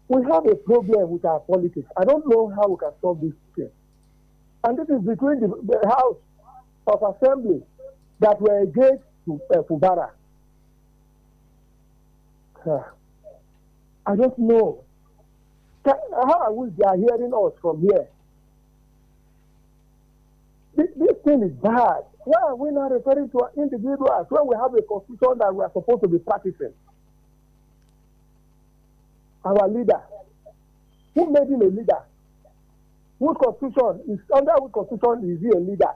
We have a problem with our politics. I don't know how we can solve this thing. And this is between the House of Assembly that were against Fubara. I don't know. How are we they are hearing us from here? This thing is bad. Why are we not referring to individuals when we have a constitution that we are supposed to be practicing? our leader? Who made him a leader? Whose constitution is under whose constitution is he a leader?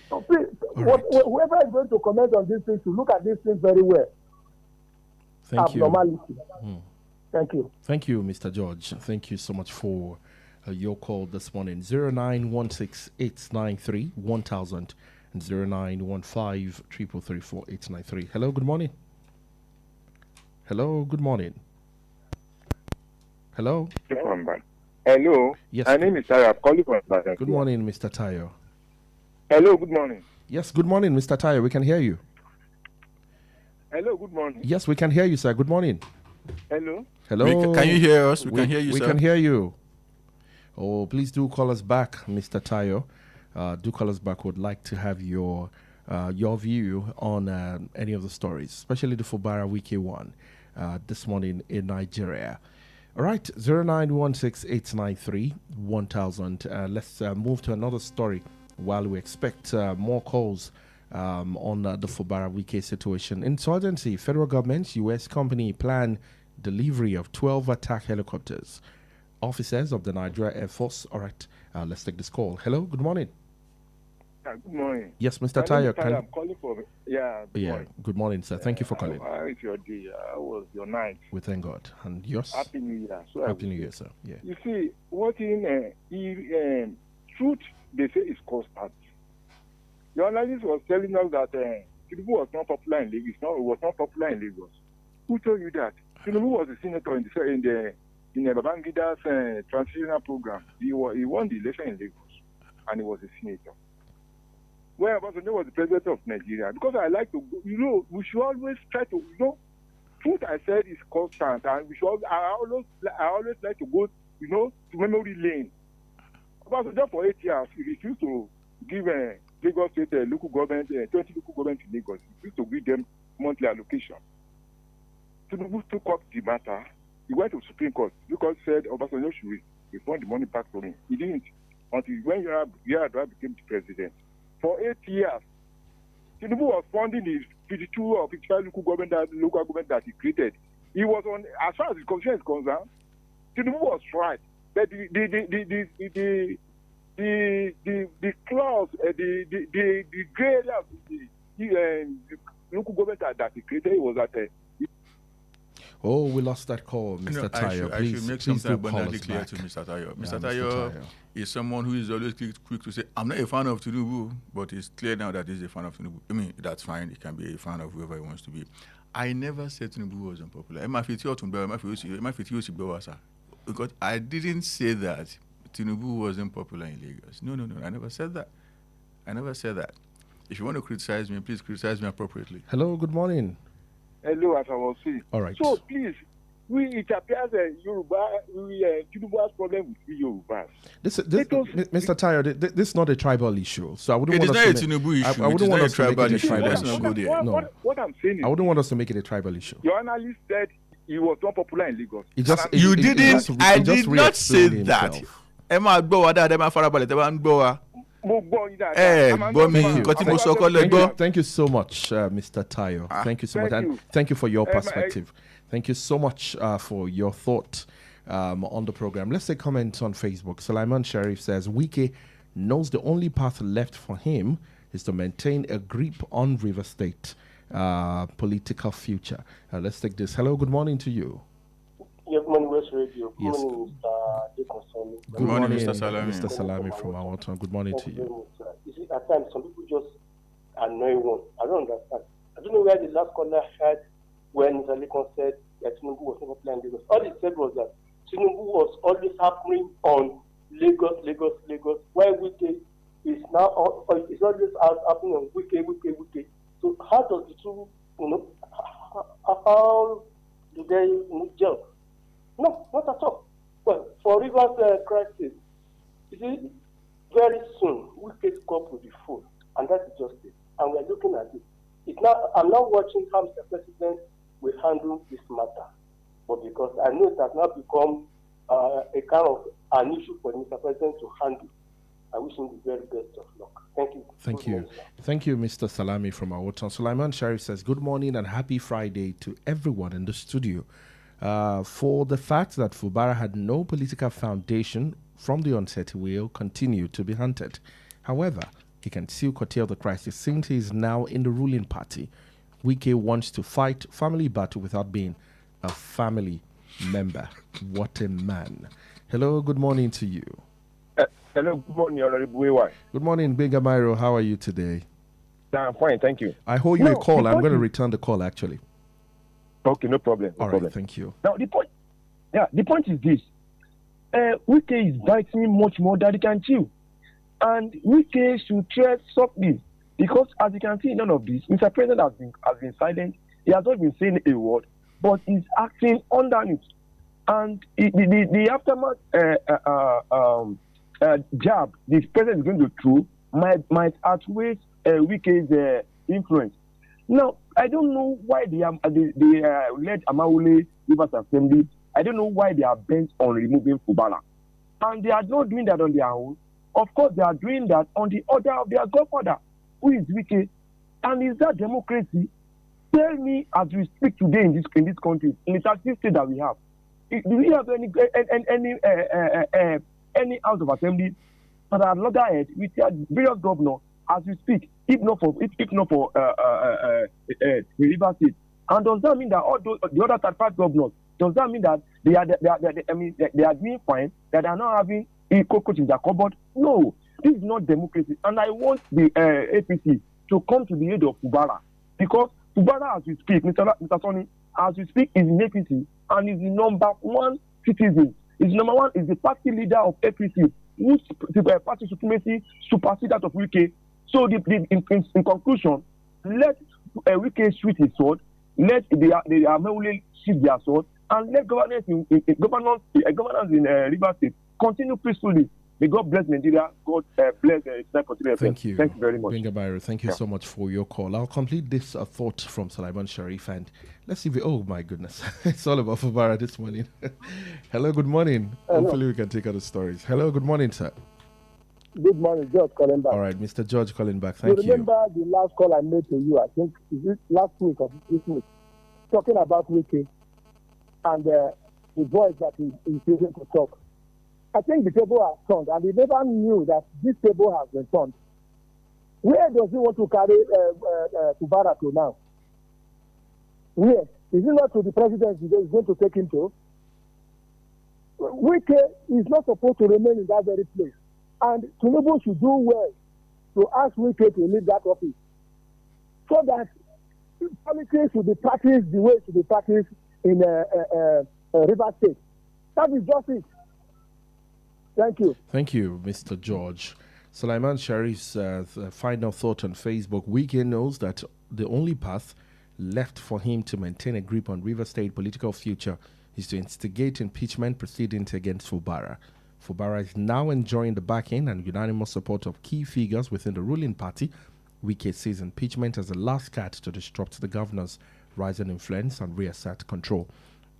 So please, whoever is going to comment on these things, to look at these things very well. Thank you. Abnormality. Thank you. Thank you, Mr. George. Thank you so much for your call this morning. 0916-893-1000 and 0915-333-4893. Hello, good morning. Hello, good morning. Hello. Hello. Yes. My name is Tayo. I'm calling from Ibadan. Good morning, Mr. Tayo. Hello, good morning. Yes, good morning, Mr. Tayo. We can hear you. Hello, good morning. Yes, we can hear you, sir. Good morning. Hello. Hello. Can you hear us? We can hear you, we sir. We can hear you. Oh, please do call us back, Mr. Tayo. Do call us back. Would like to have your view on any of the stories, especially the Fubara Wiki one this morning in Nigeria. All right, 0916-893-1000. Let's move to another story while we expect more calls on the Fubara Wiki situation. Insurgency, federal government, U.S. company plan delivery of 12 attack helicopters. Officers of the Nigeria Air Force. All right, let's take this call. Hello, good morning. Good morning. Yes, Mr. Tayo. I'm calling for. Good morning. Good morning, sir. Thank you for calling. How is your day? How was your night? We thank God. And yours? Happy New Year. Happy New Year, sir. Yeah. You see, what in truth they say is constant. The analyst was telling us that Tinubu was not popular in Lagos. No, it was not popular in Lagos. Who told you that? Tinubu was a senator in the Babangida's transitional program. He won the election in Lagos, and he was a senator. Where Obasanjo was the president of Nigeria. Because I like to go, we should always try to, truth I said is constant, and we should. I always like to go, to memory lane. Obasanjo for 8 years, he refused to give Lagos State local government, 20 local government in Lagos. He refused to give them monthly allocation. Tinubu took up the matter. He went to Supreme Court. Because said Obasanjo should refund the money back to him. He didn't until when Yar'Adua became the president. For 8 years, Tinubu was funding his 52 or 55 local government that he created. He was on, as far as his constitution is concerned, Tinubu was right. But the clause, the gray area of the local government that he created was that. Oh, we lost that call, Mr. Tayo. I should make something abundantly clear to Mr. Tayo. Mr. Tayo is someone who is always quick to say, I'm not a fan of Tinubu, but it's clear now that he's a fan of Tinubu. I mean, that's fine. He can be a fan of whoever he wants to be. I never said Tinubu was unpopular. Because I didn't say that Tinubu wasn't popular in Lagos. No. I never said that. If you want to criticize me, please criticize me appropriately. Hello, good morning. Hello, as I was saying. All right. So please, it appears that Tinubu has problem with we Yorubas. Mr. Tayo, this is not a tribal issue, so I wouldn't want us to. It is not a Tinubu issue. I wouldn't want us to make it a tribal Let's issue. not go there. No. What I'm saying is, I wouldn't want us to make it a tribal issue. Your analyst said he was not popular in Lagos. I did not say that. Emma Gbowa. Thank you so much, Mr. Tayo. Thank you so much. And thank you for your perspective. Thank you so much for your thought on the program. Let's say comment on Facebook. Sulaiman Sharif says, Wike knows the only path left for him is to maintain a grip on River State political future. Let's take this. Hello, good morning to you. Good morning, West Radio. Yes. Good morning, Mr. Good morning, Mr. Salami. Mr. Salami from our town. Good morning to you. You see, at times, some people just annoy one. I don't understand. I don't know where the last caller had when Mr. Lekon said that Tinubu was not popular in Lagos. All he said was that Tinubu was always happening on Lagos. Why Wike is now, it's always happening on Wike. So how does the two, how do they gel? No, not at all. Well, for Rivers crisis, you see, very soon we get up with the food, and that is just it. And we are looking at it. I'm now watching how the president will handle this matter, but because I know it has now become a kind of an issue for Mr. President to handle. I wish him the very best of luck. Thank you. Thank you. Thank you, Mr. Salami from Awotan. Sulaiman Sharif says, good morning and happy Friday to everyone in the studio. For the fact that Fubara had no political foundation from the onset, he will continue to be hunted. However, he can still curtail the crisis since he is now in the ruling party. Wike wants to fight family battle without being a family member. What a man. Hello, good morning to you. Hello, good morning, Honorable Way. Good morning, Benga Mairo. How are you today? I'm fine, thank you. I owe you a call. I'm going to return the call, actually. Okay, no problem. All right, thank you. Now, the point is this. Wike is biting much more than he can chew. And Wike should tread softly. Because, as you can see in none of this, Mr. President has been silent. He has not been saying a word, but he's acting underneath. And the aftermath jab the president is going to throw might outweigh Wike's influence. Now, I don't know why they led Amaule Rivers Assembly. I don't know why they are bent on removing Fubara. And they are not doing that on their own. Of course, they are doing that on the order of their godfather, who is Wike. And is that democracy? Tell me, as we speak today in this country, in the 30 states that we have, do we have any house of assembly that are loggerhead with various governors as we speak, if not for River State? And does that mean that all those, the other 35 governors, does that mean that they are doing fine, that they are not having a cockroach in their cupboard? No, this is not democracy. And I want the APC to come to the aid of Fubara, because Fubara, as we speak, Mr. Sonny, as we speak, is in APC and is the number one citizen. Is number one, is the party leader of APC, whose party supremacy supersedes that of Wike. So, in conclusion, let Wike shoot his sword, let the Amaule shoot their sword, and let governance in River State continue peacefully. May God bless Nigeria. God bless Thank you. Thank you very much. Benga Bairo, thank you so much for your call. I'll complete this thought from Sulaiman Sharif, and let's see if oh my goodness, it's all about Fubara this morning. Hello, good morning. Hello. Hopefully we can take other stories. Hello, good morning, sir. Good morning, George calling back. All right, Mr. George calling back. Thank you. Remember the last call I made to you, I think, is it last week or this week, talking about Wike and the voice that is using to talk. I think the table has turned, and we never knew that this table has been turned. Where does he want to carry Fubara to now? Where? Is it not to the presidency that is going to take him to? Wike is not supposed to remain in that very place. And Tinubu should do well to ask Wike to leave that office, so that politics should be practiced the way it should be practiced in River State. That is just it. Thank you. Thank you, Mr. George. Sulaiman Sharif's final thought on Facebook. Wike knows that the only path left for him to maintain a grip on River State political future is to instigate impeachment proceedings against Fubara. Fubara is now enjoying the backing and unanimous support of key figures within the ruling party. Wike sees impeachment as the last cat to disrupt the governor's rising influence and reassert control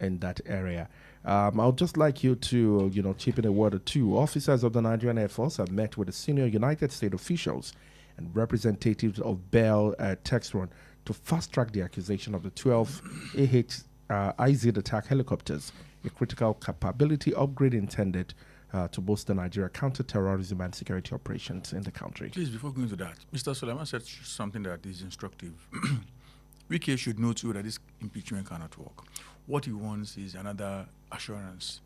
in that area. I'd just like you to, chip in a word or two. Officers of the Nigerian Air Force have met with the senior United States officials and representatives of Bell Textron to fast-track the accusation of the 12 IZ attack helicopters, a critical capability upgrade intended to boost the Nigeria counter-terrorism and security operations in the country. Please, before going to that, Mr. Suleiman said something that is instructive. Wike should know too that this impeachment cannot work. What he wants is another assurance.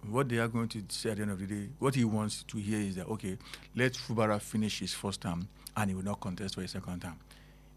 What they are going to say at the end of the day, what he wants to hear is that, okay, let Fubara finish his first term and he will not contest for his second term.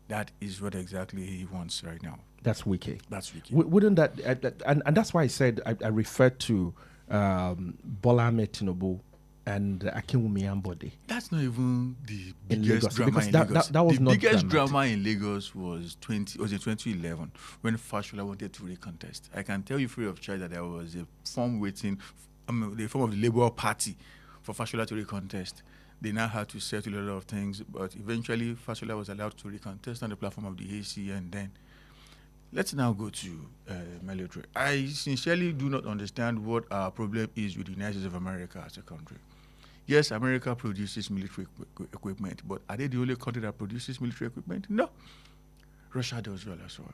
That is what exactly he wants right now. That's Wike. That's Wike. Wouldn't that, and that's why I said I referred to Bola Ahmed Tinubu and Akinwumi Ambode. That's not even the biggest drama in Lagos. Lagos. That was the not biggest dramatic. drama in Lagos was in 2011 when Fashola wanted to recontest. I can tell you free of charge that there was a form waiting, the form of the Labour Party for Fashola to recontest. They now had to settle a lot of things, but eventually Fashola was allowed to recontest on the platform of the AC, and then let's now go to military. I sincerely do not understand what our problem is with the United States of America as a country. Yes, America produces military equipment, but are they the only country that produces military equipment? No. Russia does well as well.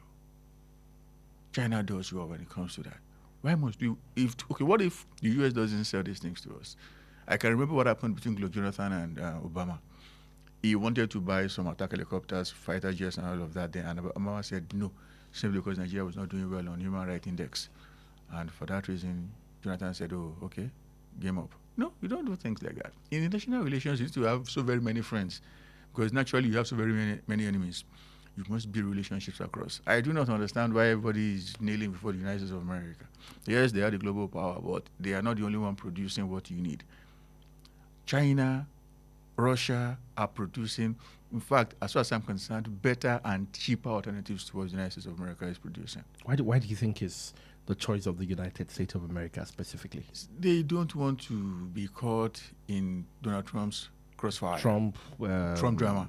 China does well when it comes to that. Why must we? What if the US doesn't sell these things to us? I can remember what happened between Jonathan and Obama. He wanted to buy some attack helicopters, fighter jets, and all of that. Then, and Obama said no, simply because Nigeria was not doing well on Human Rights Index. And for that reason, Jonathan said, oh, okay, game up. No, you don't do things like that. In international relations, you need to have so very many friends, because naturally you have so very many enemies. You must build relationships across. I do not understand why everybody is kneeling before the United States of America. Yes, they are the global power, but they are not the only one producing what you need. China, Russia are producing, in fact, as far as I'm concerned, better and cheaper alternatives to what the United States of America is producing. Why do you think is the choice of the United States of America specifically? They don't want to be caught in Donald Trump's crossfire. Trump drama.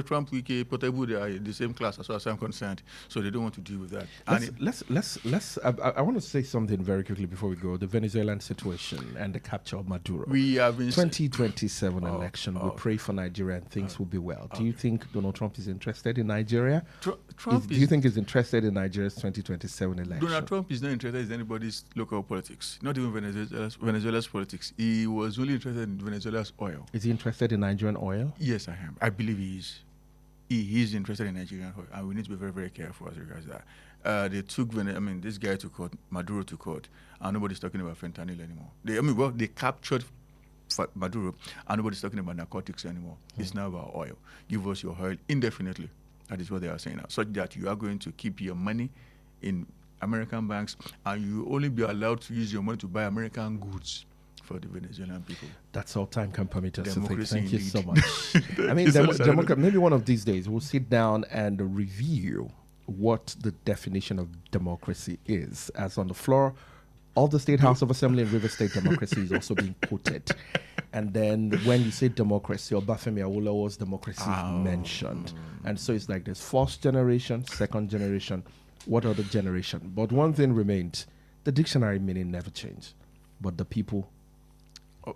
Trump, Wiki, Potable, they are in the same class as far as I'm concerned, so they don't want to deal with that. I want to say something very quickly before we go. The Venezuelan situation and the capture of Maduro. We have been 2027 election. We pray for Nigeria and things will be well. Do you think Donald Trump is interested in Nigeria? Do you think he's interested in Nigeria's 2027 election? Donald Trump is not interested in anybody's local politics, not even Venezuela's politics. He was only interested in Venezuela's oil. Is he interested in Nigerian oil? Yes, I am. I believe he is. He is interested in Nigerian oil, and we need to be very, very careful as regards that. They took this guy to court, Maduro to court, and nobody's talking about fentanyl anymore. They captured Maduro, and nobody's talking about narcotics anymore. It's now about oil. Give us your oil indefinitely. That is what they are saying now, such that you are going to keep your money in American banks, and you only be allowed to use your money to buy American goods for the Venezuelan people. That's all time can permit us to think. Thank you so much. Maybe one of these days we'll sit down and review what the definition of democracy is. As on the floor of the State House of Assembly in River State, democracy is also being quoted. And then when you say democracy, Obafemi Awolowo's democracy is mentioned. And so it's like there's first generation, second generation, what other generation? But one thing remains, the dictionary meaning never changed. But the people...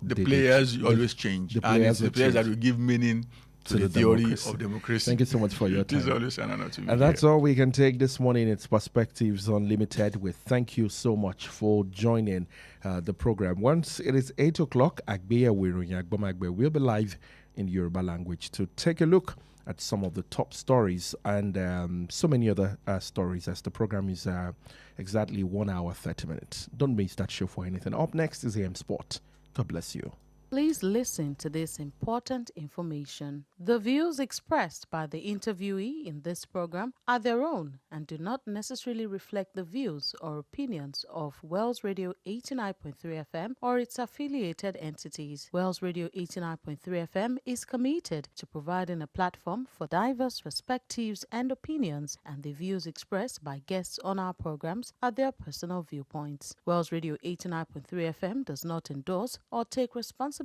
The players always change. And it's the players that will give meaning to the theory of democracy. Thank you so much for your time. It is always an honor to be here. And that's all we can take this morning. It's Perspectives Unlimited. We thank you so much for joining the program. Once it is 8 o'clock, Agbeya Wirunyagba will be live in Yoruba language to take a look at some of the top stories and so many other stories, as the program is exactly 1 hour, 30 minutes. Don't miss that show for anything. Up next is AM Sport. God bless you. Please listen to this important information. The views expressed by the interviewee in this program are their own and do not necessarily reflect the views or opinions of Wells Radio 89.3 FM or its affiliated entities. Wells Radio 89.3 FM is committed to providing a platform for diverse perspectives and opinions, and the views expressed by guests on our programs are their personal viewpoints. Wells Radio 89.3 FM does not endorse or take responsibility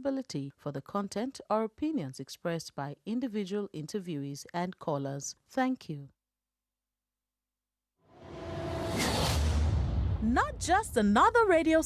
for the content or opinions expressed by individual interviewees and callers. Thank you. Not just another radio